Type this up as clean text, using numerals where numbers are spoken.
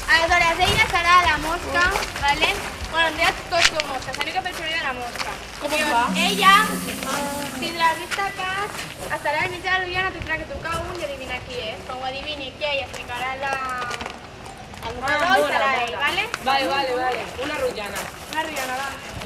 Aleshores, ella serà la mosca, ¿vale? Bueno, en realidad tots som mosques, l'única persona de la mosca. Com es fa? Ella tindrà el destacat, estarà al mig de la rotllana, tindrà que tocar un i adivinar qui és. Quan ho adivini qui ella ficarà el jugador i serà ell, ¿vale? Vale. Una rotllana. Una rotllana, va.